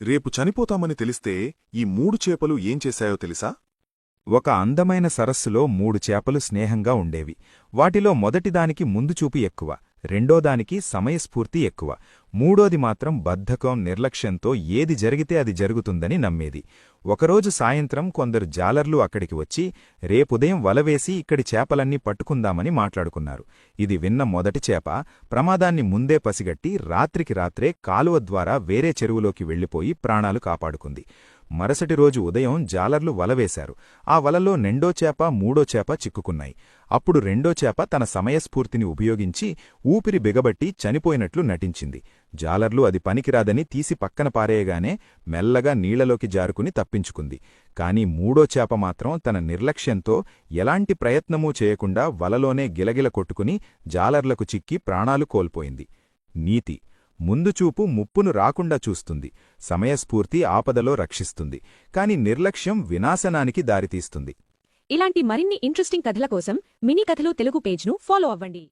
రేపు చనిపోతామని తెలిస్తే ఈ 3 చేపలు ఏం చేశాయో తెలుసా? ఒక అందమైన సరస్సులో 3 చేపలు స్నేహంగా ఉండేవి. వాటిలో మొదటిదానికి ముందుచూపు ఎక్కువ, రెండోదానికి సమయస్ఫూర్తి ఎక్కువ, మూడోది మాత్రం బద్ధకం, నిర్లక్ష్యంతో ఏది జరిగితే అది జరుగుతుందని నమ్మేది. ఒకరోజు సాయంత్రం కొందరు జాలర్లు అక్కడికి వచ్చి రేపుదయం వలవేసి ఇక్కడి చేపలన్నీ పట్టుకుందామని మాట్లాడుకున్నారు. ఇది విన్న మొదటి చేప ప్రమాదాన్ని ముందే పసిగట్టి రాత్రికి రాత్రే కాలువ ద్వారా వేరే చెరువులోకి వెళ్లిపోయి ప్రాణాలు కాపాడుకుంది. మరుసటి రోజు ఉదయం జాలర్లు వలవేశారు. ఆ వలలో రెండో చేప, మూడో చేప చిక్కుకున్నాయి. అప్పుడు రెండో చేప తన సమయస్ఫూర్తిని ఉపయోగించి ఊపిరి బిగబట్టి చనిపోయినట్లు నటించింది. జాలర్లు అది పనికిరాదని తీసి పక్కన పారేయగానే మెల్లగా నీళ్లలోకి జారుకుని తప్పించుకుంది. కాని మూడో చేప మాత్రం తన నిర్లక్ష్యంతో ఎలాంటి ప్రయత్నమూ చేయకుండా వలలోనే గిలగిల కొట్టుకుని జాలర్లకు చిక్కి ప్రాణాలు కోల్పోయింది. నీతి: ముందుచూపు ముప్పును రాకుండా చూస్తుంది, సమయస్ఫూర్తి ఆపదలో రక్షిస్తుంది, కాని నిర్లక్ష్యం వినాశనానికి దారితీస్తుంది. ఇలాంటి మరిన్ని ఇంట్రెస్టింగ్ కథల కోసం మినీ కథలు తెలుగు పేజ్ను ఫాలో అవ్వండి.